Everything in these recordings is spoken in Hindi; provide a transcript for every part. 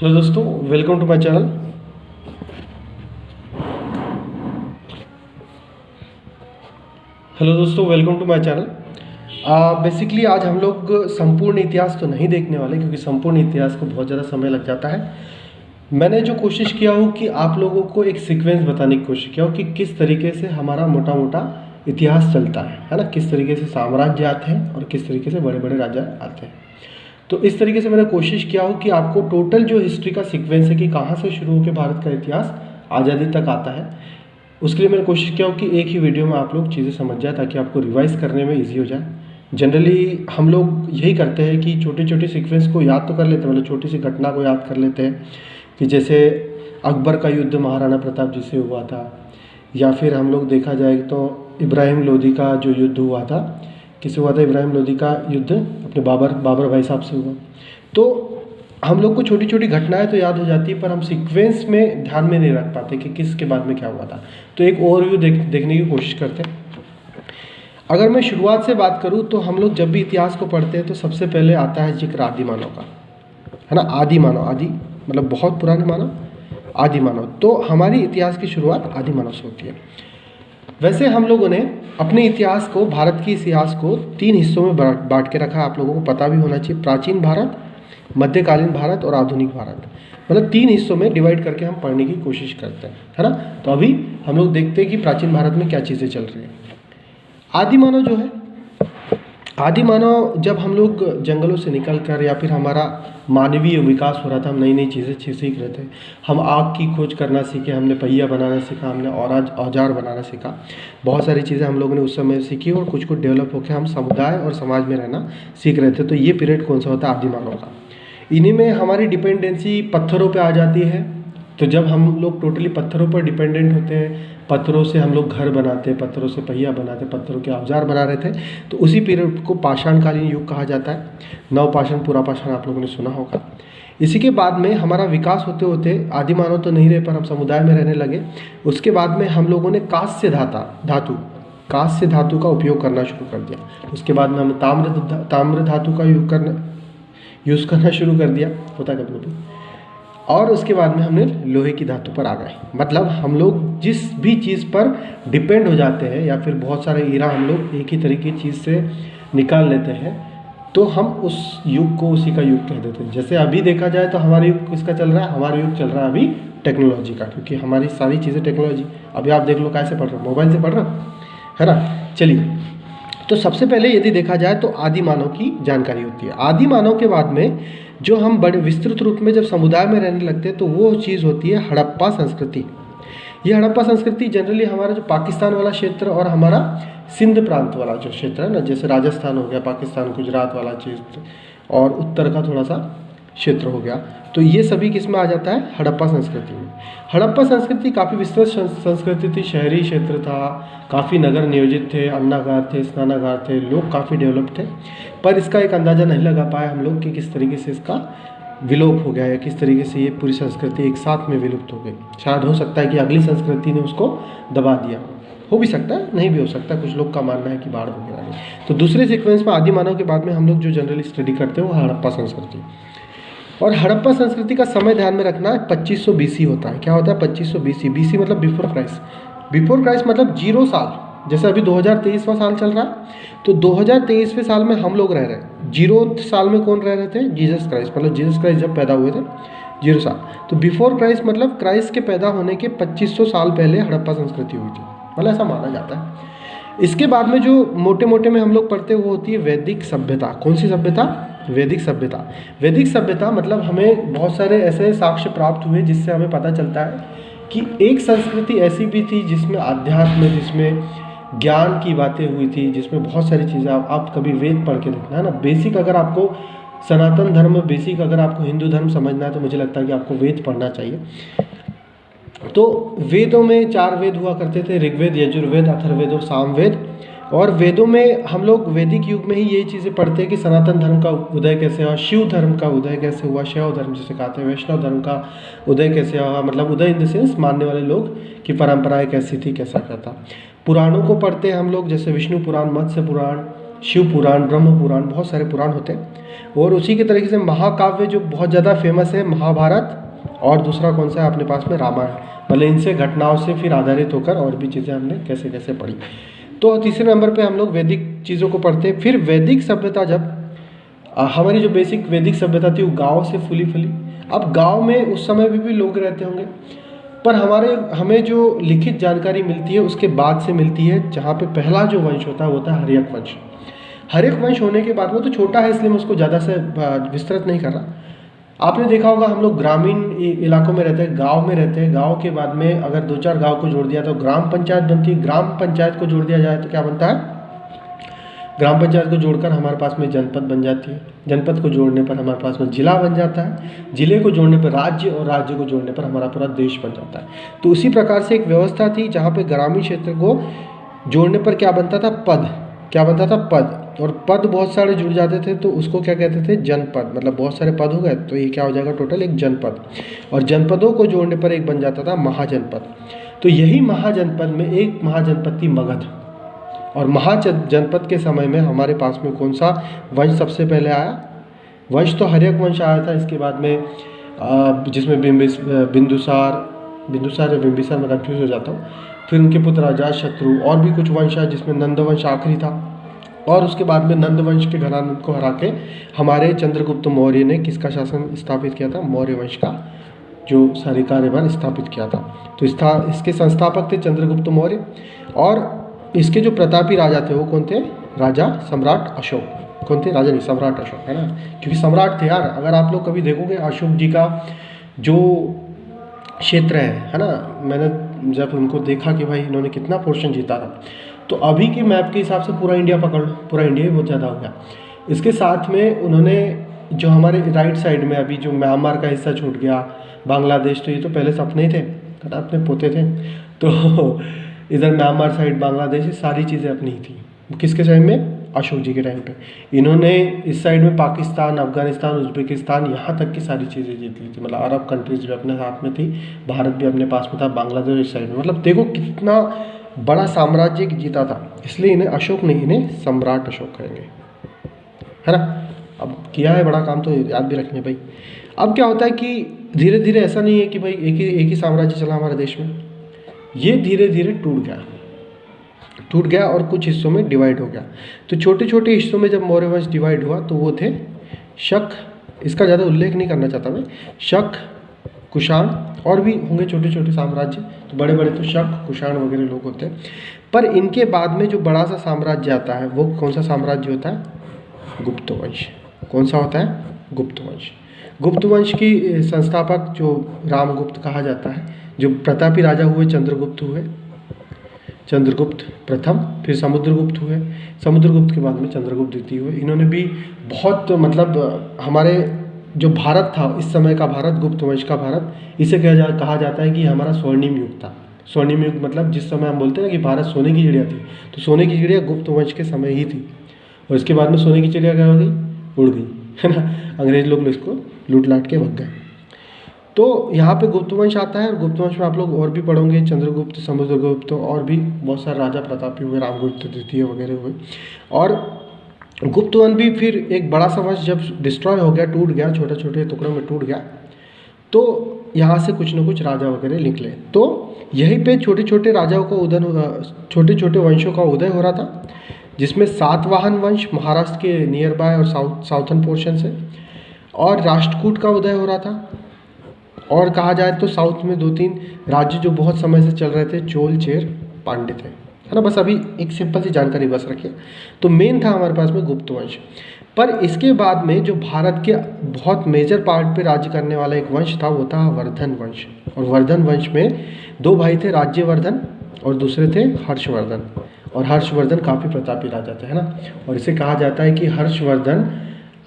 हेलो दोस्तों, welcome to my channel. Basically आज हम लोग संपूर्ण इतिहास तो नहीं देखने वाले, क्योंकि संपूर्ण इतिहास को बहुत ज़्यादा समय लग जाता है। मैंने जो कोशिश किया हूँ कि आप लोगों को एक सीक्वेंस बताने की कोशिश किया हूँ कि किस तरीके से हमारा मोटा मोटा इतिहास चलता है ना, किस तरीके से साम्राज्य आते हैं और किस तरीके से बड़े बड़े राजा आते हैं। तो इस तरीके से मैंने कोशिश किया हो कि आपको टोटल जो हिस्ट्री का सीक्वेंस है कि कहाँ से शुरू होकर भारत का इतिहास आज़ादी तक आता है, उसके लिए मैंने कोशिश किया हो कि एक ही वीडियो में आप लोग चीज़ें समझ जाए, ताकि आपको रिवाइज़ करने में इजी हो जाए। जनरली हम लोग यही करते हैं कि छोटे छोटे सीक्वेंस को याद तो कर लेते हैं, मतलब छोटी सी घटना को याद कर लेते हैं कि जैसे अकबर का युद्ध महाराणा प्रताप जी से हुआ था, या फिर हम लोग देखा जाए तो इब्राहिम लोदी का जो युद्ध हुआ था, किससे हुआ था? इब्राहिम लोदी का युद्ध अपने बाबर भाई साहब से हुआ। तो हम लोग को छोटी छोटी घटनाएं तो याद हो जाती है, पर हम सीक्वेंस में ध्यान में नहीं रख पाते कि किसके बाद में क्या हुआ था। तो एक ओवरव्यू देखने की कोशिश करते हैं। अगर मैं शुरुआत से बात करूं तो हम लोग जब भी इतिहास को पढ़ते हैं तो सबसे पहले आता है जिक्र आदि मानव का, है ना। आदि मानव, आदि मतलब बहुत पुराने मानव, आदि मानव। तो हमारी इतिहास की शुरुआत आदि मानव से होती है। वैसे हम लोगों ने अपने इतिहास को, भारत के इतिहास को 3 हिस्सों में बांट के रखा है। आप लोगों को पता भी होना चाहिए, प्राचीन भारत, मध्यकालीन भारत और आधुनिक भारत। मतलब 3 हिस्सों में डिवाइड करके हम पढ़ने की कोशिश करते हैं, है ना। तो अभी हम लोग देखते हैं कि प्राचीन भारत में क्या चीज़ें चल रही हैं। आदि मानव जो है, आदि मानव जब हम लोग जंगलों से निकल कर, या फिर हमारा मानवीय विकास हो रहा था, हम नई नई चीज़ें सीख रहे थे, हम आग की खोज करना सीखे, हमने पहिया बनाना सीखा, हमने औजार बनाना सीखा। बहुत सारी चीज़ें हम लोगों ने उस समय सीखी और कुछ डेवलप होकर हम समुदाय और समाज में रहना सीख रहे थे। तो ये पीरियड कौन सा होता है? आदि मानव का। इन्हीं में हमारी डिपेंडेंसी पत्थरों पर आ जाती है। तो जब हम लोग टोटली पत्थरों पर डिपेंडेंट होते हैं, पत्थरों से हम लोग घर बनाते, पत्थरों से पहिया बनाते, पत्थरों के औजार बना रहे थे, तो उसी पीरियड को पाषाणकालीन युग कहा जाता है। नवपाषाण, पुरापाषाण आप लोगों ने सुना होगा। इसी के बाद में हमारा विकास होते होते आदि मानव तो नहीं रहे, पर हम समुदाय में रहने लगे। उसके बाद में हम लोगों ने कांस्य धातु का उपयोग करना शुरू कर दिया। उसके बाद में हमने ताम्र धातु का यूज़ करना शुरू कर दिया, होता कभी कभी। और उसके बाद में हमने लोहे की धातु पर आ गए। मतलब हम लोग जिस भी चीज़ पर डिपेंड हो जाते हैं, या फिर बहुत सारे ईरा हम लोग एक ही तरीके की चीज़ से निकाल लेते हैं, तो हम उस युग को उसी का युग कह देते हैं। जैसे अभी देखा जाए तो हमारा युग किसका चल रहा है? हमारा युग चल रहा है अभी टेक्नोलॉजी का, क्योंकि हमारी सारी चीज़ें टेक्नोलॉजी। अभी आप देख लो कैसे पढ़ रहे हो, मोबाइल से पढ़ रहे हो, है ना। चलिए, तो सबसे पहले यदि देखा जाए तो आदि मानव की जानकारी होती है। आदि मानव के बाद में जो हम बड़े विस्तृत रूप में जब समुदाय में रहने लगते हैं, तो वो चीज़ होती है हड़प्पा संस्कृति। ये हड़प्पा संस्कृति जनरली हमारा जो पाकिस्तान वाला क्षेत्र और हमारा सिंध प्रांत वाला जो क्षेत्र है ना, जैसे राजस्थान हो गया, पाकिस्तान, गुजरात वाला क्षेत्र, और उत्तर का थोड़ा सा क्षेत्र हो गया, तो ये सभी किस में आ जाता है? हड़प्पा संस्कृति में। हड़प्पा संस्कृति काफ़ी विस्तृत संस्कृति थी, शहरी क्षेत्र था, काफ़ी नगर नियोजित थे, अन्नागार थे, स्नानागार थे, लोग काफ़ी डेवलप थे। पर इसका एक अंदाज़ा नहीं लगा पाए हम लोग कि किस तरीके से इसका विलोप हो गया, या किस तरीके से ये पूरी संस्कृति एक साथ में विलुप्त हो गई। शायद हो सकता है कि अगली संस्कृति ने उसको दबा दिया, हो भी सकता है, नहीं भी हो सकता। कुछ लोग का मानना है कि बाढ़ वगैरह नहीं। तो दूसरे सीक्वेंस में आदि मानव के बाद में हम लोग जो जनरली स्टडी करते हैं वो हड़प्पा संस्कृति। और हड़प्पा संस्कृति का समय ध्यान में रखना है, 2500 BC होता है। क्या होता है? 2500 BC। BC मतलब बिफोर क्राइस्ट। बिफोर क्राइस्ट मतलब 0 साल। जैसे अभी 2023वां साल चल रहा है, तो 2023वें साल में हम लोग रह रहे हैं। 0 साल में कौन रह रहे थे? Jesus Christ. मतलब जीसस क्राइस्ट जब पैदा हुए थे, 0 साल। तो बिफोर क्राइस्ट मतलब क्राइस्ट के पैदा होने के 2500 साल पहले हड़प्पा संस्कृति हुई थी, मतलब ऐसा माना जाता है। इसके बाद में जो मोटे मोटे में हम लोग पढ़ते हैं वो होती है वैदिक सभ्यता। कौन सी सभ्यता? वैदिक सभ्यता। वैदिक सभ्यता मतलब हमें बहुत सारे ऐसे साक्ष्य प्राप्त हुए जिससे हमें पता चलता है कि एक संस्कृति ऐसी भी थी जिसमें आध्यात्म, जिसमें ज्ञान की बातें हुई थी, जिसमें बहुत सारी चीज़ें। आप कभी वेद पढ़ के देखना, है ना। बेसिक अगर आपको सनातन धर्म, बेसिक अगर आपको हिंदू धर्म समझना है, तो मुझे लगता है कि आपको वेद पढ़ना चाहिए। तो वेदों में 4 वेद हुआ करते थे, ऋग्वेद, यजुर्वेद, अथर्ववेद और सामवेद। और वेदों में हम लोग वैदिक युग में ही यही चीज़ें पढ़ते हैं कि सनातन धर्म का उदय कैसे हुआ, शिव धर्म का उदय कैसे हुआ, शैव धर्म जिसे कहते हैं, वैष्णव धर्म का उदय कैसे हुआ। मतलब उदय इन द सेंस मानने वाले लोग की परंपराएं कैसी थी, कैसा क्या था। पुराणों को पढ़ते हैं हम लोग, जैसे विष्णु पुराण, मत्स्य पुराण, शिव पुराण, ब्रह्म पुराण, बहुत सारे पुराण होते हैं। और उसी के तरीके से महाकाव्य जो बहुत ज़्यादा फेमस है, महाभारत, और दूसरा कौन सा है अपने पास में, रामायण। मतलब इनसे घटनाओं से फिर आधारित होकर और भी चीज़ें हमने कैसे कैसे पढ़ी। तो तीसरे नंबर पे हम लोग वैदिक चीज़ों को पढ़ते हैं। फिर वैदिक सभ्यता, जब हमारी जो बेसिक वैदिक सभ्यता थी वो गाँव से फूली। अब गाँव में उस समय भी लोग रहते होंगे, पर हमें जो लिखित जानकारी मिलती है उसके बाद से मिलती है, जहाँ पे पहला जो वंश होता है वो होता है हर्यक वंश। हर्यक वंश होने के बाद, वो तो छोटा है इसलिए मैं उसको ज़्यादा से विस्तृत नहीं कर रहा। आपने देखा होगा हम लोग ग्रामीण इलाकों में रहते हैं, गांव में रहते हैं। गांव के बाद में अगर 2-4 गांव को जोड़ दिया तो ग्राम पंचायत बनती है। ग्राम पंचायत को जोड़ दिया जाए तो क्या बनता है, ग्राम पंचायत को जोड़कर हमारे पास में जनपद बन जाती है। जनपद को जोड़ने पर हमारे पास में जिला बन जाता है। जिले को जोड़ने पर राज्य, और राज्य को जोड़ने पर हमारा पूरा देश बन जाता है। तो उसी प्रकार से एक व्यवस्था थी जहाँ पे ग्रामीण क्षेत्र को जोड़ने पर क्या बनता था, पद। क्या बनता था, पद। और पद बहुत सारे जुड़ जाते थे तो उसको क्या कहते थे, जनपद। मतलब बहुत सारे पद हो गए तो ये क्या हो जाएगा, टोटल एक जनपद। और जनपदों को जोड़ने पर एक बन जाता था महाजनपद। तो यही महाजनपद में एक महाजनपद थी मगध। और महाजनपद के समय में हमारे पास में कौन सा वंश सबसे पहले आया, वंश तो हर्यक वंश आया था। इसके बाद में जिसमें बिंदुसार या बिंबिसार, मैं कंफ्यूज हो जाता हूँ। फिर उनके पुत्र अजातशत्रु, और भी कुछ वंश है जिसमें नंदवंश आखिरी था। और उसके बाद में नंदवंश के घराने को हरा के हमारे चंद्रगुप्त मौर्य ने किसका शासन स्थापित किया था, मौर्य वंश का जो सारी कार्यभार स्थापित किया था। तो इसके संस्थापक थे चंद्रगुप्त मौर्य। और इसके जो प्रतापी राजा थे वो कौन थे, राजा सम्राट अशोक। कौन थे, राजा नहीं, सम्राट अशोक, है ना, क्योंकि सम्राट थे यार। अगर आप लोग कभी देखोगे अशोक जी का जो क्षेत्र है ना, मैंने जब उनको देखा कि भाई इन्होंने कितना पोर्शन जीता था, तो अभी के मैप के हिसाब से पूरा इंडिया पकड़ लो, पूरा इंडिया ही बहुत ज़्यादा हो गया। इसके साथ में उन्होंने जो हमारे राइट साइड में अभी जो म्यांमार का हिस्सा छूट गया, बांग्लादेश, तो ये तो पहले से अपने ही थे, अपने पोते थे। तो इधर म्यांमार साइड, बांग्लादेश, ये सारी चीज़ें अपनी ही थी। किसके टाइम में, अशोक जी के टाइम पे। इन्होंने इस साइड में पाकिस्तान, अफगानिस्तान, उज्बेकिस्तान, यहाँ तक की सारी चीज़ें जीत ली थी। मतलब अरब कंट्रीज भी अपने साथ में थी, भारत भी अपने पास में था, बांग्लादेश इस साइड में। मतलब देखो कितना बड़ा साम्राज्य जीता था। इसलिए इन्हें अशोक नहीं, इन्हें सम्राट अशोक कहेंगे, है ना। अब किया है बड़ा काम तो याद भी रखेंगे भाई। अब क्या होता है कि धीरे धीरे ऐसा नहीं है कि भाई एक ही साम्राज्य चला हमारे देश में। ये धीरे धीरे टूट गया और कुछ हिस्सों में डिवाइड हो गया। तो छोटे छोटे हिस्सों में जब मौर्य वंश डिवाइड हुआ तो वो थे शक, इसका ज़्यादा उल्लेख नहीं करना चाहता मैं, शक, कुषाण, और भी होंगे छोटे छोटे साम्राज्य। तो बड़े बड़े तो शक, कुषाण वगैरह लोग होते हैं। पर इनके बाद में जो बड़ा सा साम्राज्य आता है वो कौन सा साम्राज्य होता है, गुप्त वंश। कौन सा होता है, गुप्त वंश। गुप्त वंश की संस्थापक जो रामगुप्त कहा जाता है, जो प्रतापी राजा हुए चंद्रगुप्त हुए, चंद्रगुप्त प्रथम, फिर समुद्रगुप्त हुए, समुद्रगुप्त के बाद में चंद्रगुप्त द्वितीय हुए। इन्होंने भी बहुत मतलब हमारे जो भारत था इस समय का भारत, गुप्त वंश का भारत, इसे कहा जाता है कि हमारा स्वर्णिम युग था। स्वर्णिम युग मतलब जिस समय हम बोलते हैं ना कि भारत सोने की चिड़िया थी, तो सोने की चिड़िया गुप्त वंश के समय ही थी। और इसके बाद में सोने की चिड़िया क्या हो गई, उड़ गई, है ना। अंग्रेज लोग इसको लूट लाट के भग गए। तो यहाँ पे गुप्त वंश आता है। और गुप्त वंश में आप लोग और भी पढ़ोगे, चंद्रगुप्त, समुद्रगुप्त, और भी बहुत सारे राजा प्रतापी हुए, रामगुप्त द्वितीय वगैरह हुए। और गुप्त वंश भी फिर एक बड़ा सा वंश जब डिस्ट्रॉय हो गया, टूट गया, छोटे छोटे टुकड़ों में टूट गया, तो यहाँ से कुछ न कुछ राजा वगैरह निकले। तो यहीं पे छोटे छोटे राजाओं का उदय, छोटे छोटे वंशों का उदय हो रहा था, जिसमें सातवाहन वंश महाराष्ट्र के नियर बाय और साउथर्न पोर्शन से, और राष्ट्रकूट का उदय हो रहा था। और कहा जाए तो साउथ में 2-3 राज्य जो बहुत समय से चल रहे थे, चोल, चेर, पांड्य थे, है ना। बस अभी एक सिंपल सी जानकारी बस रखिए। तो मेन था हमारे पास में गुप्त वंश। पर इसके बाद में जो भारत के बहुत मेजर पार्ट पे राज्य करने वाला एक वंश था वो था वर्धन वंश। और वर्धन वंश में 2 भाई थे, राज्यवर्धन और दूसरे थे हर्षवर्धन। और हर्षवर्धन काफ़ी प्रतापी राजा थे, है ना। और इसे कहा जाता है कि हर्षवर्धन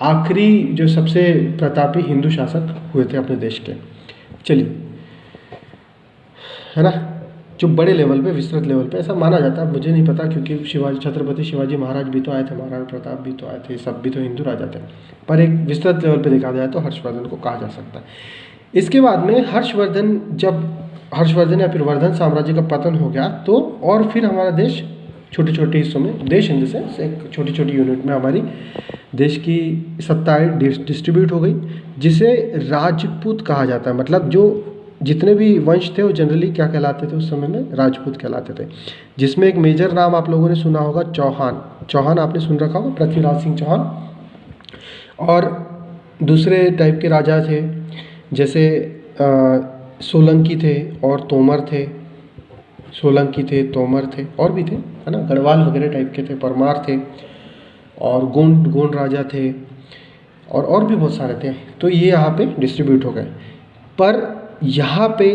आखिरी जो सबसे प्रतापी हिंदू शासक हुए थे अपने देश के। चलिए, है ना, जो बड़े लेवल पे, विस्तृत लेवल पे ऐसा माना जाता है। मुझे नहीं पता क्योंकि छत्रपति शिवाजी महाराज भी तो आए थे, महाराणा प्रताप भी तो आए थे, सब भी तो हिंदू राजा थे। पर एक विस्तृत लेवल पे देखा जाए तो हर्षवर्धन को कहा जा सकता है। इसके बाद में जब हर्षवर्धन या फिर वर्धन साम्राज्य का पतन हो गया तो और फिर हमारा देश छोटे छोटे हिस्सों में, देश इन द सेंस एक छोटी छोटी यूनिट में हमारी देश की सत्ताएं डिस्ट्रीब्यूट हो गई, जिसे राजपूत कहा जाता है। मतलब जो जितने भी वंश थे वो जनरली क्या कहलाते थे उस समय में, राजपूत कहलाते थे। जिसमें एक मेजर नाम आप लोगों ने सुना होगा, चौहान। चौहान आपने सुन रखा होगा, पृथ्वीराज सिंह चौहान। और दूसरे टाइप के राजा थे, जैसे सोलंकी थे और तोमर थे, सोलंकी थे, तोमर थे, और भी थे, है ना, गढ़वाल वगैरह टाइप के थे, परमार थे, और गोंड राजा थे, और भी बहुत सारे थे। तो ये यहाँ पे डिस्ट्रीब्यूट हो गए। पर यहाँ पे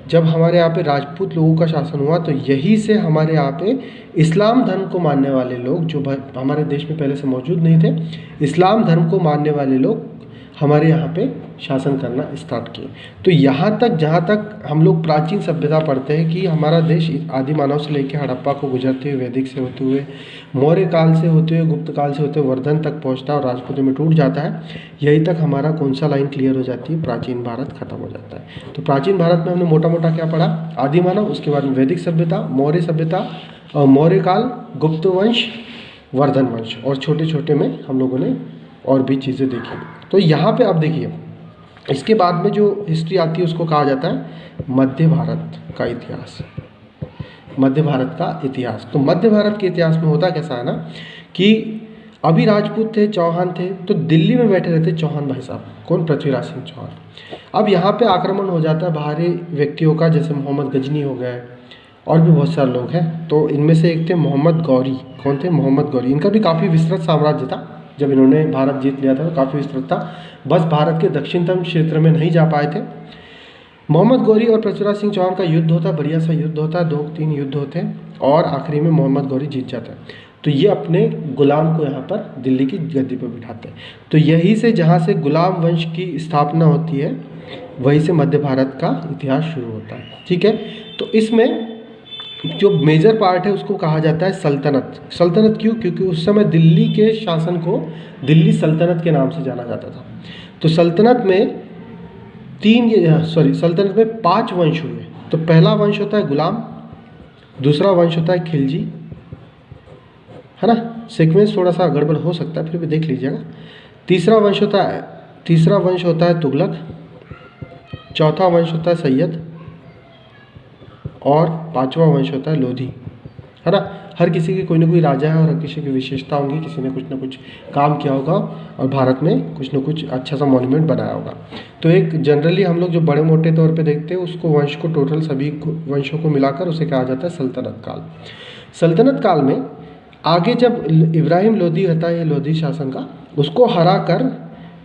जब हमारे यहाँ पे राजपूत लोगों का शासन हुआ, तो यही से हमारे यहाँ पे इस्लाम धर्म को मानने वाले लोग, जो हमारे देश में पहले से मौजूद नहीं थे, इस्लाम धर्म को मानने वाले लोग हमारे यहाँ पे शासन करना स्टार्ट किए। तो यहाँ तक, जहाँ तक हम लोग प्राचीन सभ्यता पढ़ते हैं कि हमारा देश आदि मानव से लेकर हड़प्पा को गुजरते हुए, वैदिक से होते हुए, मौर्य काल से होते हुए, गुप्त काल से होते हुए वर्धन तक पहुँचता है और राजपूतों में टूट जाता है। यहीं तक हमारा कौन सा लाइन क्लियर हो जाती है, प्राचीन भारत खत्म हो जाता है। तो प्राचीन भारत में हमने मोटा मोटा क्या पढ़ा, आदि मानव, उसके बाद में वैदिक सभ्यता, मौर्य सभ्यता, मौर्य काल, गुप्त वंश, वर्धन वंश, और छोटे छोटे में हम लोगों ने और भी चीज़ें देखी। तो यहाँ पे अब देखिए, इसके बाद में जो हिस्ट्री आती है उसको कहा जाता है मध्य भारत का इतिहास। मध्य भारत का इतिहास, तो मध्य भारत के इतिहास में होता कैसा है ना कि अभी राजपूत थे, चौहान थे, तो दिल्ली में बैठे रहते चौहान भाई साहब। कौन? पृथ्वीराज सिंह चौहान। अब यहाँ पे आक्रमण हो जाता है बाहरी व्यक्तियों का, जैसे मोहम्मद गजनी हो गए, और भी बहुत सारे लोग हैं। तो इनमें से एक थे मोहम्मद गौरी। कौन थे? मोहम्मद गौरी। इनका भी काफ़ी विस्तृत साम्राज्य था। जब इन्होंने भारत जीत लिया था तो काफ़ी विस्तृत था, बस भारत के दक्षिणतम क्षेत्र में नहीं जा पाए थे। मोहम्मद गौरी और पृथ्वीराज सिंह चौहान का युद्ध होता है, बढ़िया सा युद्ध होता है, 2-3 युद्ध होते हैं, और आखिरी में मोहम्मद गौरी जीत जाता है। तो ये अपने गुलाम को यहाँ पर दिल्ली की गद्दी पर बिठाते हैं। तो यहीं से, जहाँ से गुलाम वंश की स्थापना होती है, वहीं से मध्य भारत का इतिहास शुरू होता है। ठीक है, तो इसमें जो मेजर पार्ट है उसको कहा जाता है सल्तनत। सल्तनत क्यों? क्योंकि उस समय दिल्ली के शासन को दिल्ली सल्तनत के नाम से जाना जाता था। तो सल्तनत में सल्तनत में 5 वंश हुए। तो पहला वंश होता है गुलाम, दूसरा वंश होता है खिलजी, है ना, सीक्वेंस थोड़ा सा गड़बड़ हो सकता है, फिर भी देख लीजिएगा। तीसरा वंश होता है तुगलक, चौथा वंश होता है सैयद, और 5वां वंश होता है लोधी, है ना। हर किसी की कोई ना कोई राजा है और हर किसी की विशेषता होंगी, किसी ने कुछ ना कुछ काम किया होगा और भारत में कुछ ना कुछ अच्छा सा मॉन्यूमेंट बनाया होगा। तो एक जनरली हम लोग जो बड़े मोटे तौर पे देखते हैं उसको, वंश को, टोटल सभी वंशों को मिलाकर उसे कहा जाता है सल्तनत काल। सल्तनत काल में आगे जब इब्राहिम लोधी होता है, ये लोधी शासन का, उसको हरा कर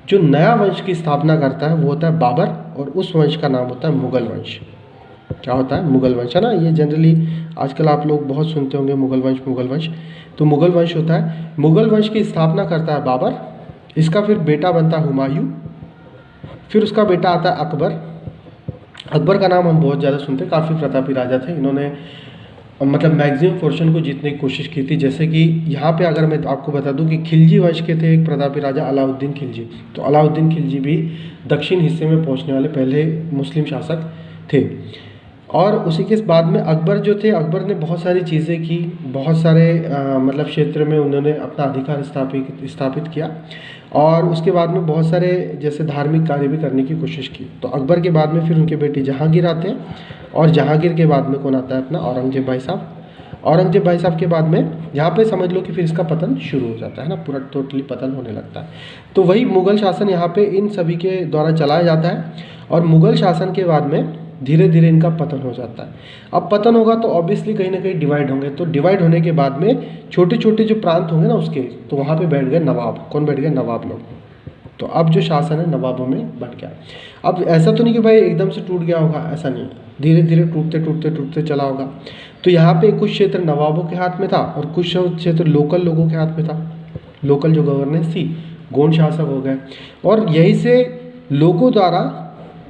जो नया वंश की स्थापना करता है वो होता है बाबर, और उस वंश का नाम होता है मुगल वंश। क्या होता है? मुगल वंश, है ना। ये जनरली आजकल आप लोग बहुत सुनते होंगे मुगल वंश। तो मुगल वंश होता है, मुगल वंश की स्थापना करता है बाबर। इसका फिर बेटा बनता है हुमायूं, फिर उसका बेटा आता है अकबर। अकबर का नाम हम बहुत ज़्यादा सुनते हैं, काफ़ी प्रतापी राजा थे। इन्होंने मतलब मैक्सिमम पोर्शन को जीतने की कोशिश की थी। जैसे कि यहाँ पे अगर मैं आपको बता दूं कि खिलजी वंश के थे एक प्रतापी राजा अलाउद्दीन खिलजी। तो अलाउद्दीन खिलजी भी दक्षिण हिस्से में पहुँचने वाले पहले मुस्लिम शासक थे। और उसी के बाद में अकबर जो थे, अकबर ने बहुत सारी चीज़ें की, बहुत सारे मतलब क्षेत्र में उन्होंने अपना अधिकार स्थापित किया, और उसके बाद में बहुत सारे जैसे धार्मिक कार्य भी करने की कोशिश की। तो अकबर के बाद में फिर उनके बेटे जहांगीर आते हैं, और जहांगीर के बाद में कौन आता है? अपना औरंगजेब भाई साहब। औरंगजेब भाई साहब के बाद में यहाँ पे समझ लो कि फिर इसका पतन शुरू हो जाता है ना, पूरा टोटली पतन होने लगता है। तो वही मुग़ल शासन यहाँ पे इन सभी के द्वारा चलाया जाता है, और मुग़ल शासन के बाद में धीरे धीरे इनका पतन हो जाता है। अब पतन होगा तो ऑब्वियसली कहीं ना कहीं डिवाइड होंगे। तो डिवाइड होने के बाद में छोटे छोटे जो प्रांत होंगे ना उसके, तो वहाँ पे बैठ गए नवाब। कौन बैठ गए? नवाब लोग। तो अब जो शासन है नवाबों में बढ़ गया। अब ऐसा तो नहीं कि भाई एकदम से टूट गया होगा, ऐसा नहीं, धीरे धीरे टूटते चला होगा। तो यहाँ पे कुछ क्षेत्र नवाबों के हाथ में था और कुछ क्षेत्र लोकल लोगों के हाथ में था। लोकल जो गवर्नेंस थी, गोंड शासक हो गए, और यही से लोगों द्वारा,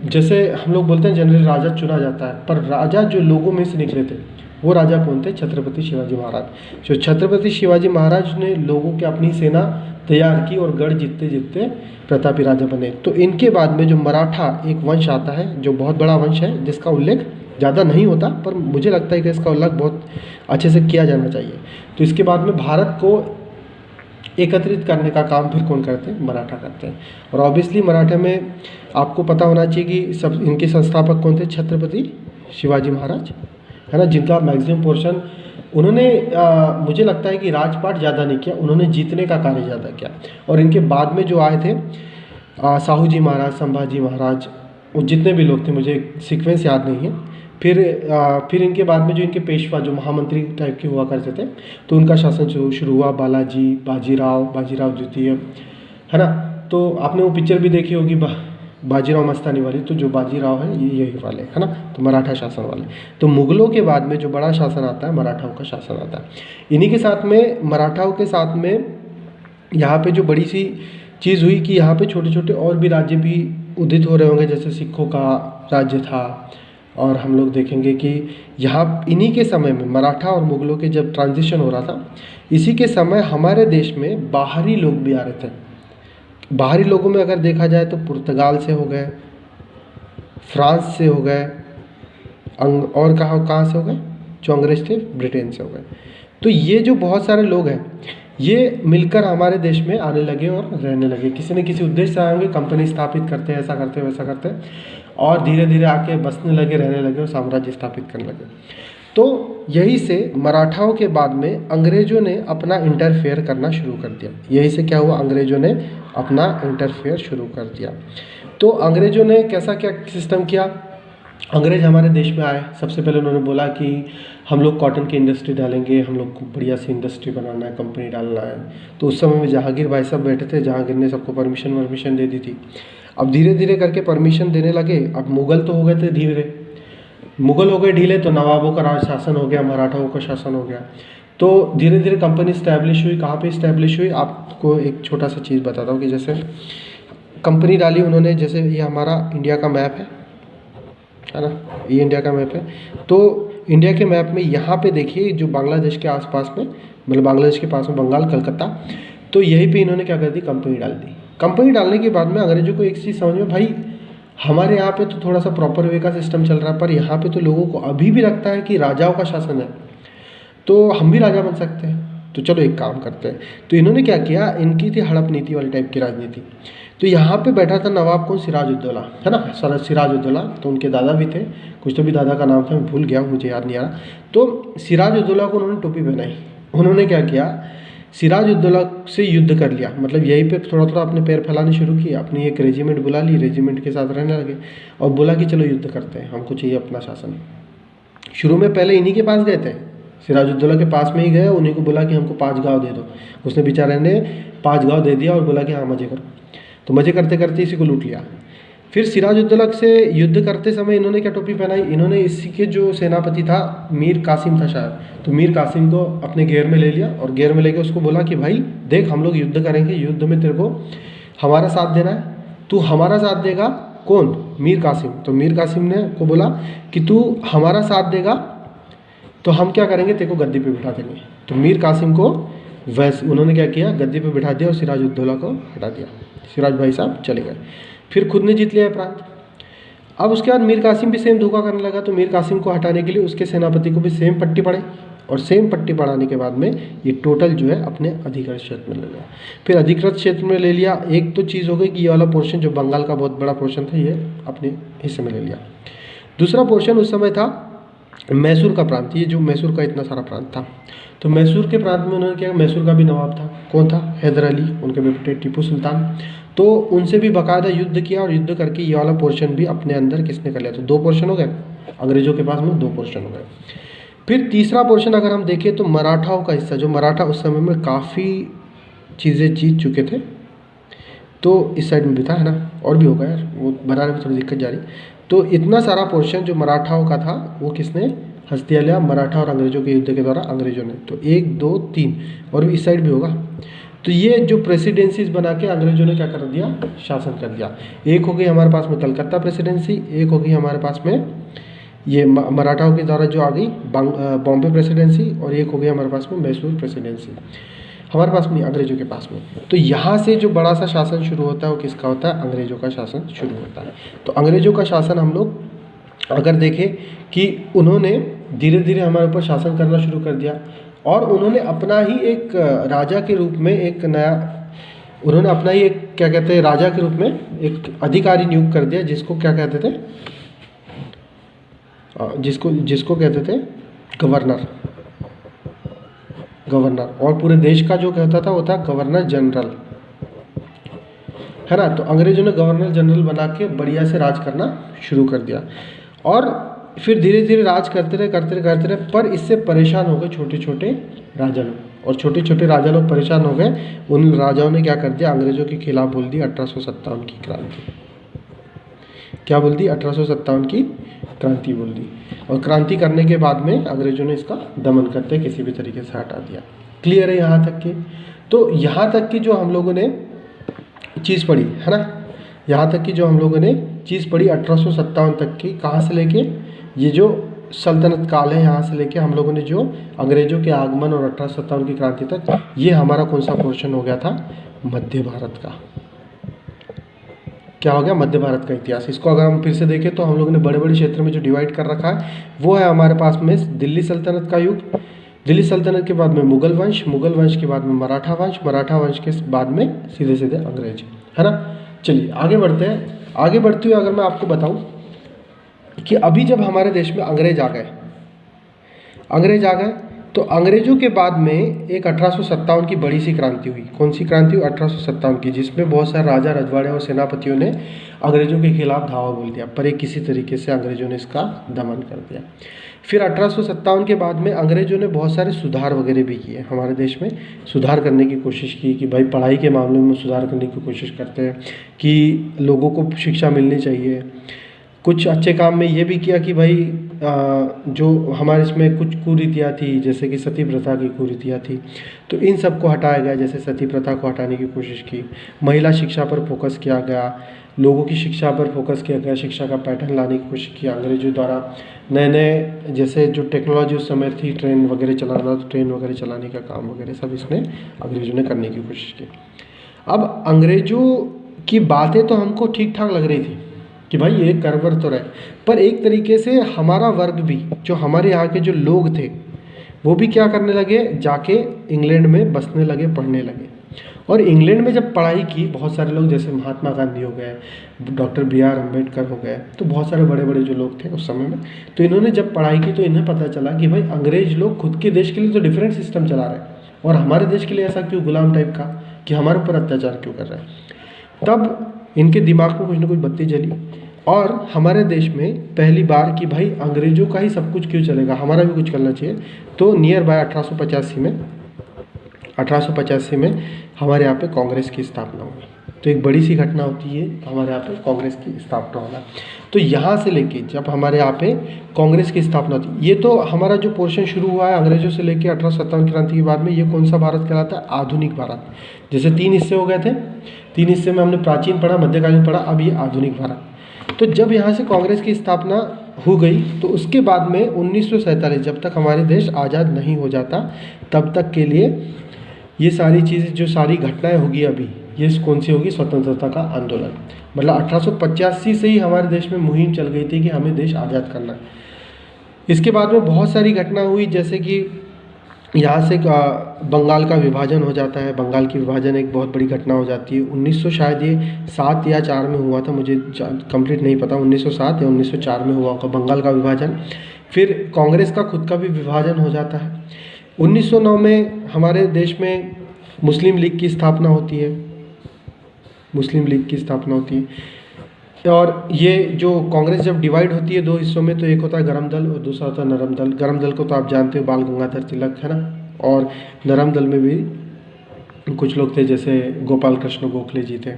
जैसे हम लोग बोलते हैं जनरली राजा चुना जाता है, पर राजा जो लोगों में से निकले थे वो राजा कौन थे? छत्रपति शिवाजी महाराज। जो छत्रपति शिवाजी महाराज ने लोगों की अपनी सेना तैयार की और गढ़ जीतते जीतते प्रतापी राजा बने। तो इनके बाद में जो मराठा एक वंश आता है, जो बहुत बड़ा वंश है, जिसका उल्लेख ज़्यादा नहीं होता, पर मुझे लगता है कि इसका उल्लेख बहुत अच्छे से किया जाना चाहिए। तो इसके बाद में भारत को एकत्रित करने का काम फिर कौन करते हैं? मराठा करते हैं। और ऑब्वियसली मराठा में आपको पता होना चाहिए कि सब इनके संस्थापक कौन थे? छत्रपति शिवाजी महाराज, है ना, जिनका मैक्सिमम पोर्शन उन्होंने मुझे लगता है कि राजपाट ज़्यादा नहीं किया, उन्होंने जीतने का कार्य ज़्यादा किया। और इनके बाद में जो आए थे साहू जी महाराज, संभाजी महाराज, वो जितने भी लोग थे, मुझे सीक्वेंस याद नहीं है। फिर इनके बाद में जो इनके पेशवा जो महामंत्री टाइप के हुआ करते थे, तो उनका शासन शुरू हुआ। बालाजी, बाजीराव द्वितीय, है ना। तो आपने वो पिक्चर भी देखी होगी बाजीराव मस्तानी वाली, तो जो बाजीराव है ये यही वाले, है ना, तो मराठा शासन वाले। तो मुगलों के बाद में जो बड़ा शासन आता है, मराठाओं का शासन आता है। इन्हीं के साथ में, मराठाओं के साथ में यहाँ पे जो बड़ी सी चीज़ हुई कि यहाँ पे छोटे छोटे और भी राज्य भी उदित हो रहे होंगे, जैसे सिखों का राज्य था। और हम लोग देखेंगे कि यहाँ इन्हीं के समय में मराठा और मुगलों के जब ट्रांजिशन हो रहा था, इसी के समय हमारे देश में बाहरी लोग भी आ रहे थे। बाहरी लोगों में अगर देखा जाए तो पुर्तगाल से हो गए, फ्रांस से हो गए, और कहाँ से हो गए? जो अंग्रेज थे ब्रिटेन से हो गए। तो ये जो बहुत सारे लोग हैं, ये मिलकर हमारे देश में आने लगे और रहने लगे। किसी न किसी उद्देश्य से आए होंगे, कंपनी स्थापित करते हैं, ऐसा करते हैं, वैसा करते हैं, और धीरे धीरे आके बसने लगे, रहने लगे और साम्राज्य स्थापित करने लगे। तो यहीं से मराठाओं के बाद में अंग्रेजों ने अपना इंटरफेयर करना शुरू कर दिया। यहीं से क्या हुआ? अंग्रेजों ने अपना इंटरफेयर शुरू कर दिया। तो अंग्रेजों ने कैसा क्या सिस्टम किया? अंग्रेज हमारे देश में आए, सबसे पहले उन्होंने बोला कि हम लोग कॉटन की इंडस्ट्री डालेंगे, हम लोग को बढ़िया सी इंडस्ट्री बनाना है, कंपनी डालना है। तो उस समय में जहांगीर भाई साहब बैठे थे, जहांगीर ने सबको परमिशन दे दी थी। अब धीरे धीरे करके परमिशन देने लगे। अब मुग़ल तो हो गए थे धीरे, मुग़ल हो गए ढीले, तो नवाबों का राज शासन हो गया, मराठाओं का शासन हो गया। तो धीरे धीरे कंपनी इस्टेब्लिश हुई। कहाँ पे इस्टेब्लिश हुई? आपको एक छोटा सा चीज़ बताता हूँ कि जैसे कंपनी डाली उन्होंने, जैसे ये हमारा इंडिया का मैप है ना, ये इंडिया का मैप है। तो इंडिया के मैप में यहाँ पे देखिए, जो बांग्लादेश के आसपास में, मतलब बांग्लादेश के पास में बंगाल, कलकत्ता, तो यहीं पे इन्होंने क्या कर दी? कंपनी डाल दी। कंपनी डालने के बाद में अंग्रेजों को एक चीज़ समझ में, भाई हमारे यहाँ पे तो थोड़ा सा प्रॉपर वे का सिस्टम चल रहा है, पर यहाँ पे तो लोगों को अभी भी लगता है कि राजाओं का शासन है, तो हम भी राजा बन सकते हैं, तो चलो एक काम करते हैं। तो इन्होंने क्या किया? इनकी थी हड़प नीति वाली टाइप की राजनीति। तो यहाँ पे बैठा था नवाब कौन? सिराजुद्दौला, है ना, सिराजुद्दौला। तो उनके दादा भी थे, कुछ तो भी दादा का नाम था, मैं भूल गया, मुझे याद नहीं आ रहा। तो सिराजुद्दौला को उन्होंने टोपी पहनाई। उन्होंने क्या किया? सिराजुद्दौला से युद्ध कर लिया, मतलब यहीं पे थोड़ा थोड़ा अपने पैर फैलाने शुरू किए, अपनी एक रेजिमेंट बुला ली, रेजिमेंट के साथ रहने लगे और बोला कि चलो युद्ध करते हैं, हमको चाहिए अपना शासन। शुरू में पहले इन्हीं के पास गए थे, सिराजुद्दौला के पास में ही गए, उन्हीं को बोला कि हमको 5 गाँव दे दो। उसने बेचारे ने 5 गाँव दे दिया और बोला कि हाँ मज़े करो। तो मज़े करते करते इसी को लूट लिया। फिर सिराजुद्दौला से युद्ध करते समय इन्होंने क्या टोपी पहनाई? इन्होंने इसी के जो सेनापति था, मीर कासिम था शायद, तो मीर कासिम को अपने घेर में ले लिया और घेर में लेके उसको बोला कि भाई देख, हम लोग युद्ध करेंगे, युद्ध में तेरे को हमारा साथ देना है, तू हमारा साथ देगा। कौन? मीर कासिम। तो मीर कासिम ने को बोला कि तू हमारा साथ देगा तो हम क्या करेंगे, तेरे को गद्दी पे बिठा देंगे। तो मीर कासिम को वैसे उन्होंने क्या किया? गद्दी पे बिठा दिया और सिराजुद्दौला को हटा दिया। सिराज भाई साहब चले गए, फिर खुद ने जीत लिया प्रांत। अब उसके बाद मीर कासिम भी सेम धोखा करने लगा, तो मीर कासिम को हटाने के लिए उसके सेनापति को भी सेम पट्टी पड़े, और सेम पट्टी पड़ाने के बाद में ये टोटल जो है अपने अधिकृत क्षेत्र में ले लिया। फिर अधिकृत क्षेत्र में ले लिया, एक तो चीज़ हो गई कि ये वाला पोर्शन जो बंगाल का बहुत बड़ा पोर्शन था, ये अपने हिस्से में ले लिया। दूसरा पोर्शन उस समय था मैसूर का प्रांत, ये जो मैसूर का इतना सारा प्रांत था, तो मैसूर के प्रांत में उन्होंने क्या, मैसूर का भी नवाब था, कौन था? हैदर अली, उनके बेटे टीपू सुल्तान। तो उनसे भी बाकायदा युद्ध किया और युद्ध करके ये वाला पोर्शन भी अपने अंदर किसने कर लिया? तो 2 पोर्शन हो गए, अंग्रेजों के पास में 2 पोर्शन हो गए। फिर तीसरा पोर्शन अगर हम देखें तो मराठाओं का हिस्सा, जो मराठा उस समय में काफ़ी चीज़ें जीत चुके थे, तो इस साइड में भी था, है ना, और भी होगा यार, वो बनाने में थोड़ी दिक्कत जा रही। तो इतना सारा पोर्शन जो मराठाओं का था वो किसने हस्तिया लिया? मराठा और अंग्रेजों के युद्ध के द्वारा अंग्रेजों ने। तो 1 2 3 और भी इस साइड भी होगा। तो ये जो प्रेसिडेंसीज बना के अंग्रेजों ने क्या कर दिया? शासन कर दिया। एक हो गई हमारे पास में कलकत्ता प्रेसिडेंसी, एक हो गई हमारे पास में ये मराठाओं के द्वारा जो आ गई बॉम्बे प्रेसिडेंसी, और एक हो गई हमारे पास में मैसूर प्रेसिडेंसी, हमारे पास में अंग्रेजों के पास में। तो यहाँ से जो बड़ा सा शासन शुरू होता है वो किसका होता है? अंग्रेजों का शासन शुरू होता है। तो अंग्रेजों का शासन हम लोग अगर देखें कि उन्होंने धीरे धीरे हमारे ऊपर शासन करना शुरू कर दिया और उन्होंने अपना ही एक राजा के रूप में एक नया, उन्होंने अपना ही एक क्या कहते हैं राजा के रूप में एक अधिकारी नियुक्त कर दिया, जिसको क्या कहते थे, जिसको जिसको कहते थे गवर्नर। गवर्नर, और पूरे देश का जो कहता था वो था गवर्नर जनरल, है ना। तो अंग्रेजों ने गवर्नर जनरल बना के बढ़िया से राज करना शुरू कर दिया और फिर धीरे धीरे राज करते रहे, पर इससे परेशान हो गए छोटे छोटे राजा लोग, और छोटे छोटे राजा लोग परेशान हो गए। उन राजाओं ने क्या कर दिया, अंग्रेजों के खिलाफ बोल दी 1857 की क्रांति। क्या बोल दी, 1857 की क्रांति बोल दी, और क्रांति करने के बाद में अंग्रेजों ने इसका दमन करते किसी भी तरीके से हटा दिया। क्लियर है यहाँ तक की? तो यहाँ तक की जो हम लोगों ने चीज़ पढ़ी है ना, यहाँ तक की जो हम लोगों ने चीज़ पढ़ी 1857 तक की, कहाँ से लेके ये जो सल्तनत काल है यहाँ से लेके हम लोगों ने जो अंग्रेजों के आगमन और 1857 की क्रांति तक, ये हमारा कौन सा पोर्शन हो गया था, मध्य भारत का। क्या हो गया, मध्य भारत का इतिहास। इसको अगर हम फिर से देखें तो हम लोगों ने बड़े बड़े क्षेत्र में जो डिवाइड कर रखा है वो है हमारे पास में दिल्ली सल्तनत का युग, दिल्ली सल्तनत के बाद में मुगल वंश, मुगल वंश के बाद में मराठा वंश, मराठा वंश के बाद में सीधे सीधे अंग्रेज, है ना। चलिए आगे बढ़ते हैं। आगे बढ़ते हुए अगर मैं आपको बताऊं कि अभी जब हमारे देश में अंग्रेज आ गए तो अंग्रेजों के बाद में एक 1857 की बड़ी सी क्रांति हुई। कौन सी क्रांति हुई, 1857 की, जिसमें बहुत सारे राजा रजवाड़े और सेनापतियों ने अंग्रेजों के खिलाफ धावा बोल दिया, पर एक किसी तरीके से अंग्रेजों ने इसका दमन कर दिया। फिर 1857 के बाद में अंग्रेजों ने बहुत सारे सुधार वगैरह भी किए, हमारे देश में सुधार करने की कोशिश की कि भाई पढ़ाई के मामले में सुधार करने की कोशिश करते हैं कि लोगों को शिक्षा मिलनी चाहिए। कुछ अच्छे काम में ये भी किया कि भाई जो हमारे इसमें कुछ कुरीतियाँ थी, जैसे कि सती प्रथा की कुरीतियाँ थी, तो इन सब को हटाया गया। जैसे सती प्रथा को हटाने की कोशिश की, महिला शिक्षा पर फोकस किया गया, लोगों की शिक्षा पर फोकस किया गया, शिक्षा का पैटर्न लाने की कोशिश की अंग्रेजों द्वारा। नए नए जैसे जो टेक्नोलॉजी उस समय थी, ट्रेन वगैरह चलाना, तो ट्रेन वगैरह चलाने का काम वगैरह सब इसमें अंग्रेजों ने करने की कोशिश की। अब अंग्रेजों की बातें तो हमको ठीक ठाक लग रही थी कि भाई ये करवर तो रहे, पर एक तरीके से हमारा वर्ग भी, जो हमारे यहाँ के जो लोग थे, वो भी क्या करने लगे, जाके इंग्लैंड में बसने लगे, पढ़ने लगे। और इंग्लैंड में जब पढ़ाई की, बहुत सारे लोग जैसे महात्मा गांधी हो गए, डॉक्टर BR अम्बेडकर हो गए, तो बहुत सारे बड़े बड़े जो लोग थे उस समय में, तो इन्होंने जब पढ़ाई की तो इन्हें पता चला कि भाई अंग्रेज लोग खुद के देश के लिए तो डिफरेंट सिस्टम चला रहे हैं, और हमारे देश के लिए ऐसा क्यों गुलाम टाइप का, कि हमारे ऊपर अत्याचार क्यों कर रहे हैं। तब इनके दिमाग में कुछ ना कुछ बत्ती जली, और हमारे देश में पहली बार कि भाई अंग्रेजों का ही सब कुछ क्यों चलेगा, हमारा भी कुछ करना चाहिए। तो नियर बाय 1885 में हमारे यहाँ पे कांग्रेस की स्थापना हुई। तो एक बड़ी सी घटना होती है हमारे यहाँ पे कांग्रेस की स्थापना होना। तो यहाँ से लेके जब हमारे यहाँ पे कांग्रेस की स्थापना होती है, ये तो हमारा जो पोर्शन शुरू हुआ है अंग्रेजों से लेके 1857 की क्रांति के बाद में, ये कौन सा भारत कहलाता है, आधुनिक भारत। जैसे 3 हिस्से हो गए थे, 3 हिस्से में हमने प्राचीन पढ़ा, मध्यकालीन पढ़ा, अब ये आधुनिक भारत। तो जब यहाँ से कांग्रेस की स्थापना हो गई तो उसके बाद में 1947, जब तक हमारे देश आज़ाद नहीं हो जाता तब तक के लिए ये सारी चीज़ें, जो सारी घटनाएं होगी अभी, ये कौन सी होगी, स्वतंत्रता का आंदोलन। मतलब 1885 से ही हमारे देश में मुहिम चल गई थी कि हमें देश आज़ाद करना है। इसके बाद में बहुत सारी घटना हुई, जैसे कि यहाँ से बंगाल का विभाजन हो जाता है। बंगाल की विभाजन एक बहुत बड़ी घटना हो जाती है। 1900 शायद ये 7 या 4 में हुआ था, मुझे कंप्लीट नहीं पता, 1907 या 1904 में हुआ होगा बंगाल का विभाजन। फिर कांग्रेस का खुद का भी विभाजन हो जाता है। 1909 में हमारे देश में मुस्लिम लीग की स्थापना होती है, मुस्लिम लीग की स्थापना होती है। और ये जो कांग्रेस जब डिवाइड होती है 2 हिस्सों में, तो एक होता है गरम दल और दूसरा होता है नरम दल। गरम दल को तो आप जानते हो, बाल गंगाधर तिलक, है ना। और नरम दल में भी कुछ लोग थे, जैसे गोपाल कृष्ण गोखले जी थे।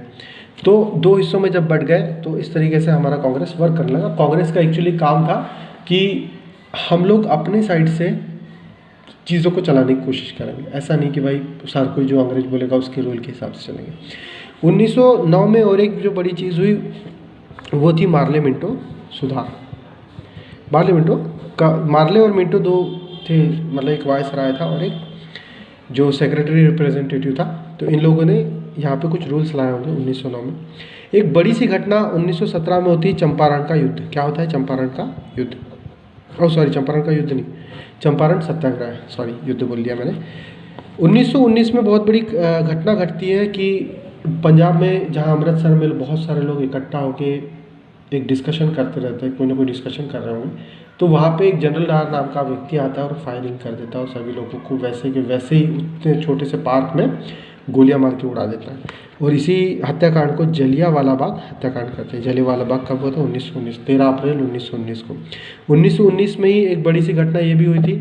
तो 2 हिस्सों में जब बट गए तो इस तरीके से हमारा कांग्रेस वर्क करने लगा। कांग्रेस का एक्चुअली काम था कि हम लोग अपने साइड से चीज़ों को चलाने की कोशिश करेंगे, ऐसा नहीं कि भाई सार कोई जो अंग्रेज बोलेगा उसके रूल के हिसाब से चलेंगे। 1909 में और एक जो बड़ी चीज़ हुई वो थी मार्ले मिंटो सुधार। मार्ले और मिंटो 2 थे, मतलब एक वायसराय था और एक जो सेक्रेटरी रिप्रेजेंटेटिव था। तो इन लोगों ने यहाँ पे कुछ रूल्स लाए होंगे 1909 में। एक बड़ी सी घटना 1917 में होती है, चंपारण का युद्ध। क्या होता है? चंपारण का युद्ध। चंपारण का युद्ध नहीं, चंपारण सत्याग्रह, सॉरी युद्ध बोल दिया मैंने। 1919 में बहुत बड़ी घटना घटती है कि पंजाब में, जहाँ अमृतसर में बहुत सारे लोग इकट्ठा होके एक डिस्कशन करते रहते हैं, कोई ना कोई डिस्कशन कर रहे होंगे, तो वहाँ पे एक जनरल डायर नाम का व्यक्ति आता है और फायरिंग कर देता है और सभी लोगों को वैसे के वैसे ही उतने छोटे से पार्क में गोलियां मार के उड़ा देता है। और इसी हत्याकांड को जलियांवाला बाग हत्याकांड कहते हैं। जलियांवाला बाग कब हुआ था? 1919, 13 अप्रैल 1919 को। 1919 में ही एक बड़ी सी घटना ये भी हुई थी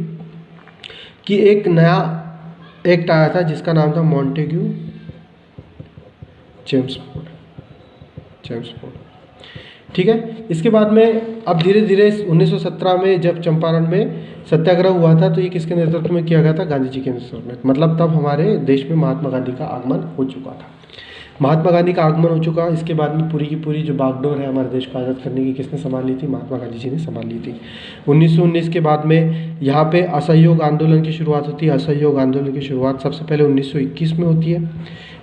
कि एक नया एक्ट आया था जिसका नाम था मॉन्टेग्यू चेम्सफोर्ड। ठीक है। इसके बाद में अब धीरे धीरे 1917 में जब चंपारण में सत्याग्रह हुआ था तो ये किसके नेतृत्व में किया गया था? गांधी जी के नेतृत्व में। मतलब तब हमारे देश में महात्मा गांधी का आगमन हो चुका था। महात्मा गांधी का आगमन हो चुका। इसके बाद में पूरी की पूरी जो बागडोर है हमारे देश को आज़ाद करने की किसने संभाल ली थी? महात्मा गांधी जी ने संभाल ली थी। 1919 के बाद में यहाँ पे असहयोग आंदोलन की शुरुआत होती है। असहयोग आंदोलन की शुरुआत सबसे पहले 1921 में होती है।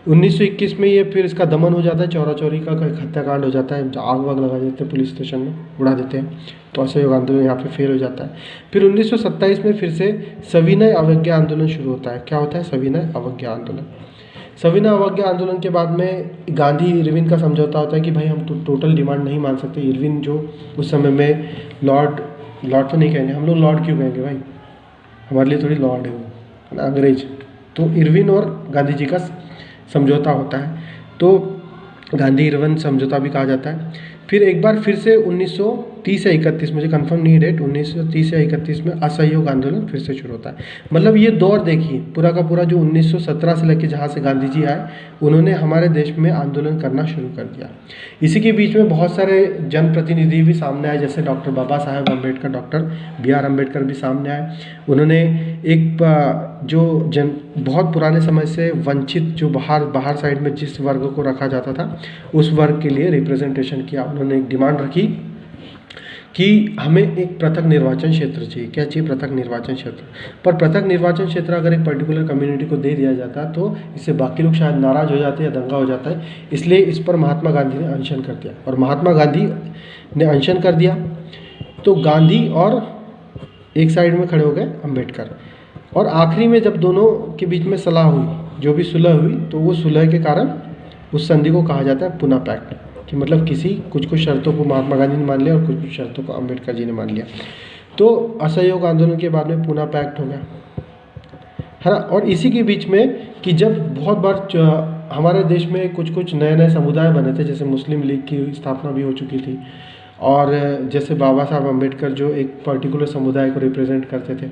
1921 में ये फिर इसका दमन हो जाता है, चौरा चौरी का हत्याकांड हो जाता है, आग वाग लगा देते हैं, पुलिस स्टेशन में उड़ा देते हैं, तो असहयोग आंदोलन यहाँ पे फेल हो जाता है। फिर 1927 में फिर से सविनय अवज्ञा आंदोलन शुरू होता है। क्या होता है? सविनय अवज्ञा आंदोलन। सविनय अवज्ञा आंदोलन के बाद में गांधी इरविन का समझौता होता है कि भाई हम तो टोटल डिमांड नहीं मान सकते। इरविन जो उस समय में लॉर्ड तो नहीं कहेंगे हम लोग, लॉर्ड क्यों कहेंगे भाई, हमारे लिए थोड़ी लॉर्ड है वो, अंग्रेज। तो इरविन और गांधी जी का समझौता होता है, तो गांधी इरविन समझौता भी कहा जाता है। फिर एक बार फिर से 1930 या 31, मुझे कंफर्म नहीं डेट, 1930 या 31 में असहयोग आंदोलन फिर से शुरू होता है। मतलब ये दौर देखिए पूरा का पूरा जो 1917 से लेकर जहाँ से गांधी जी आए उन्होंने हमारे देश में आंदोलन करना शुरू कर दिया। इसी के बीच में बहुत सारे जनप्रतिनिधि भी सामने आए, जैसे doctor Baba Saheb Ambedkar, doctor BR Ambedkar भी सामने आए। उन्होंने एक जो बहुत पुराने समय से वंचित जो बाहर साइड में जिस वर्ग को रखा जाता था उस वर्ग के लिए रिप्रेजेंटेशन किया। उन्होंने एक डिमांड रखी कि हमें एक पृथक निर्वाचन क्षेत्र चाहिए। क्या चाहिए? पृथक निर्वाचन क्षेत्र। पर पृथक निर्वाचन क्षेत्र अगर एक पर्टिकुलर कम्युनिटी को दे दिया जाता तो इससे बाकी लोग शायद नाराज़ हो जाते या दंगा हो जाता है, इसलिए इस पर महात्मा गांधी ने अनशन कर दिया। और महात्मा गांधी ने अनशन कर दिया तो गांधी और एक साइड में खड़े हो गए अम्बेडकर। और आखिरी में जब दोनों के बीच में सलाह हुई, जो भी सुलह हुई, तो वो सुलह के कारण उस संधि को कहा जाता है पुना पैक्ट, कि मतलब किसी कुछ शर्तों को महात्मा गांधी ने मान लिया और कुछ शर्तों को अम्बेडकर जी ने मान लिया। तो असहयोग आंदोलन के बाद में पुना पैक्ट हो गया, है ना। और इसी के बीच में कि जब बहुत बार हमारे देश में कुछ नए समुदाय बने थे, जैसे मुस्लिम लीग की स्थापना भी हो चुकी थी, और जैसे बाबा साहब अम्बेडकर जो एक पर्टिकुलर समुदाय को रिप्रेजेंट करते थे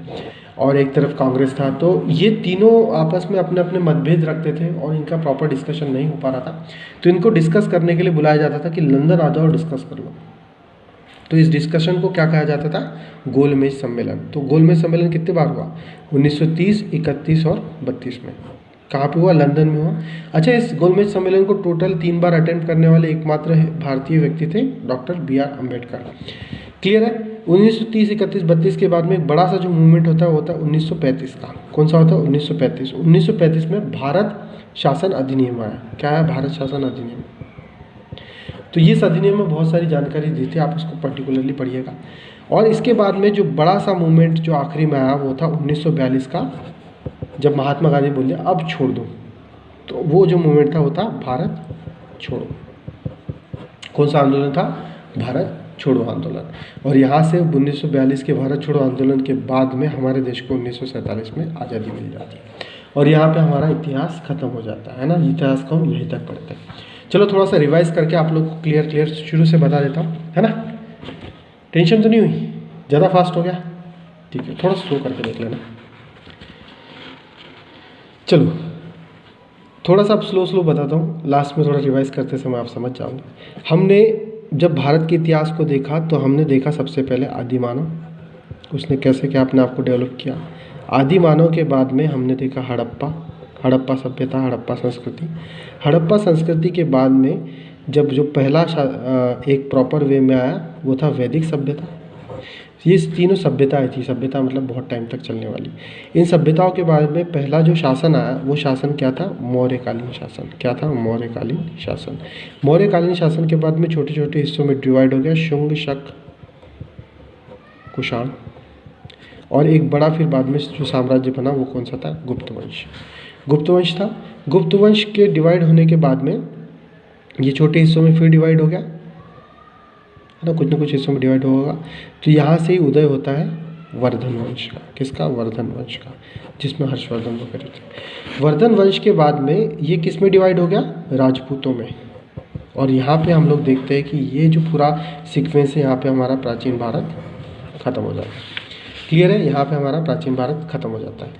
और एक तरफ कांग्रेस था, तो ये तीनों आपस में अपने अपने मतभेद रखते थे और इनका प्रॉपर डिस्कशन नहीं हो पा रहा था। तो इनको डिस्कस करने के लिए बुलाया जाता था कि लंदन आ जाओ और डिस्कस कर लो। तो इस डिस्कशन को क्या कहा जाता था? गोलमेज सम्मेलन। तो गोलमेज सम्मेलन कितने बार हुआ? 1930, 31 और 32 में। कहाँ पे हुआ? लंदन में हुआ। अच्छा, इस गोलमेज सम्मेलन को टोटल 3 बार अटेम्प्ट करने वाले एकमात्र भारतीय व्यक्ति थे डॉक्टर BR अम्बेडकर। क्लियर है? 1930, 31, 32 के बाद में एक बड़ा सा जो मूवमेंट होता है वो होता है 1935 का। कौन सा होता है? 1935। 1935 में भारत शासन अधिनियम आया। क्या है? भारत शासन अधिनियम। तो ये अधिनियम में बहुत सारी जानकारी दी थी, आप उसको पर्टिकुलरली पढ़िएगा। और इसके बाद में जो बड़ा सा मूवमेंट जो आखिरी में आया वो था 1942 का, जब महात्मा गांधी बोले अब छोड़ दो। तो वो जो मूवमेंट था वो था भारत छोड़ो। कौन सा आंदोलन था? भारत छोड़ो आंदोलन। और यहाँ से 1942 के भारत छोड़ो आंदोलन के बाद में हमारे देश को 1947 में आज़ादी मिल जाती है और यहाँ पे हमारा इतिहास खत्म हो जाता है ना। इतिहास को हम यहीं तक पढ़ते हैं। चलो थोड़ा सा रिवाइज करके आप लोग को क्लियर शुरू से बता देता हूँ, है ना। टेंशन तो नहीं हुई? ज़्यादा फास्ट हो गया? ठीक है, थोड़ा स्लो करके देख लेना। चलो थोड़ा सा अब स्लो बताता हूँ, लास्ट में थोड़ा रिवाइज करते समय आप समझ जाओगे। हमने जब भारत के इतिहास को देखा तो हमने देखा सबसे पहले आदि मानव, उसने कैसे क्या अपने आप को डेवलप किया। आदि मानव के बाद में हमने देखा हड़प्पा सभ्यता, हड़प्पा संस्कृति। हड़प्पा संस्कृति के बाद में जब जो पहला एक प्रॉपर वे में आया वो था वैदिक सभ्यता। ये तीनों सभ्यताएं थी, सभ्यता मतलब बहुत टाइम तक चलने वाली। इन सभ्यताओं के बारे में पहला जो शासन आया वो शासन क्या था? मौर्यकालीन शासन। क्या था? मौर्यकालीन शासन। मौर्यकालीन शासन के बाद में छोटे छोटे हिस्सों में डिवाइड हो गया, शुंग, शक, कुषाण, और एक बड़ा फिर बाद में जो साम्राज्य बना वो कौन सा था? गुप्त वंश। गुप्त वंश था। गुप्त वंश के डिवाइड होने के बाद में ये छोटे हिस्सों में फिर डिवाइड हो गया, है ना, कुछ न कुछ हिस्सों में डिवाइड होगा। तो यहाँ से ही उदय होता है वर्धन वंश का। किसका? वर्धन वंश का, जिसमें हर्षवर्धन वगैरह थे। वर्धन वंश के बाद में ये किस में डिवाइड हो गया? राजपूतों में। और यहाँ पे हम लोग देखते हैं कि ये जो पूरा सीक्वेंस है, यहाँ पे हमारा प्राचीन भारत खत्म हो जाता है। क्लियर है? यहाँ पे हमारा प्राचीन भारत खत्म हो जाता है।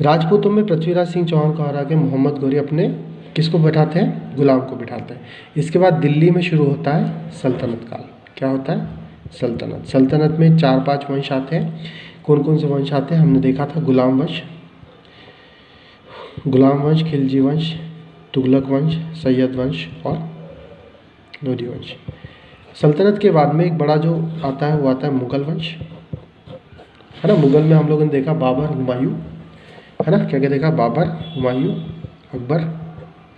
राजपूतों में पृथ्वीराज सिंह चौहान को हरा के मोहम्मद गौरी अपने किसको बैठाते हैं? गुलाम को बिठाते हैं। इसके बाद दिल्ली में शुरू होता है सल्तनत काल। क्या होता है? सल्तनत। सल्तनत में 4-5 वंश आते हैं। कौन कौन से वंश आते हैं? हमने देखा था गुलाम वंश, खिलजी वंश, तुगलक वंश, सैयद वंश और लोधी वंश। सल्तनत के बाद में एक बड़ा जो आता है वो आता है मुगल वंश, है ना। मुगल में हम लोगों ने देखा बाबर, हुमायूं, है ना। क्या क्या देखा? बाबर, हुमायूं, अकबर,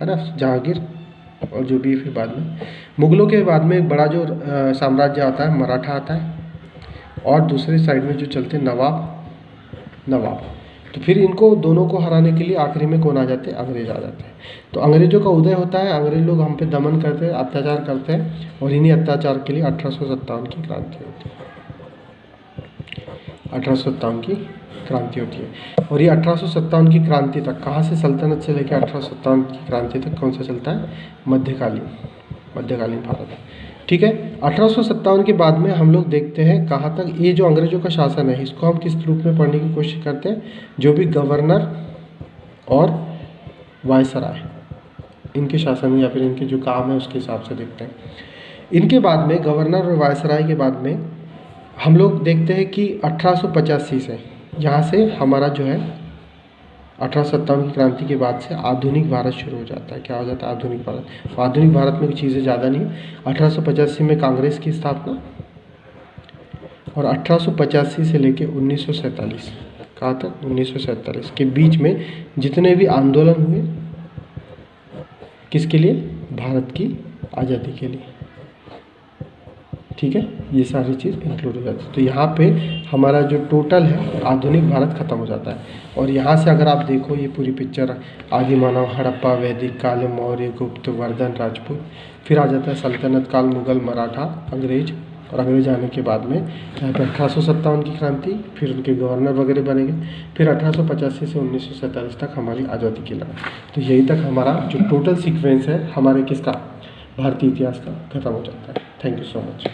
है ना, जहांगीर और जो भी फिर बाद में। मुगलों के बाद में एक बड़ा जो साम्राज्य आता है मराठा आता है, और दूसरे साइड में जो चलते हैं नवाब। तो फिर इनको दोनों को हराने के लिए आखिरी में कौन आ जाते हैं? अंग्रेज आ जाते हैं। तो अंग्रेजों का उदय होता है। अंग्रेज लोग हम पे दमन करते हैं, अत्याचार करते हैं, और इन्हीं अत्याचार के लिए 1857 की क्रांति होती है। 1857 की क्रांति होती है। और ये 1857 की क्रांति तक, कहाँ से? सल्तनत से लेकर 1857 की क्रांति तक कौन सा चलता है? मध्यकालीन भारत। ठीक है। 1857 के बाद में हम लोग देखते हैं कहाँ तक ये जो अंग्रेजों का शासन है, इसको हम किस रूप में पढ़ने की कोशिश करते हैं? जो भी गवर्नर और वायसराय, इनके शासन या फिर इनके जो काम है उसके हिसाब से देखते हैं। इनके बाद में गवर्नर और वायसराय के बाद में हम लोग देखते हैं कि 1885 से यहाँ से हमारा जो है 1857 की क्रांति के बाद से आधुनिक भारत शुरू हो जाता है। क्या हो जाता है? आधुनिक भारत। आधुनिक भारत में चीज़ें ज़्यादा नहीं। 1885 में कांग्रेस की स्थापना, और 1885 से लेके 1947, कहाँ तक? 1947 के बीच में जितने भी आंदोलन हुए, किसके लिए? भारत की आज़ादी के लिए। ठीक है, ये सारी चीज़ इंक्लूड हो जाती है। तो यहाँ पे हमारा जो टोटल है आधुनिक भारत खत्म हो जाता है। और यहाँ से अगर आप देखो ये पूरी पिक्चर, आदि मानव, हड़प्पा, वैदिक काल, मौर्य, गुप्त, वर्धन, राजपूत, फिर आ जाता है सल्तनत काल, मुगल, मराठा, अंग्रेज, और अंग्रेज आने के बाद में यहाँ पे 1857 की क्रांति, फिर उनके गवर्नर वगैरह बनेंगे, फिर 1885 से 1947 तक हमारी आज़ादी की लड़ाई। तो यही तक हमारा जो टोटल सीक्वेंस है हमारे किसका? भारतीय इतिहास का खत्म हो जाता है। Thank you so much.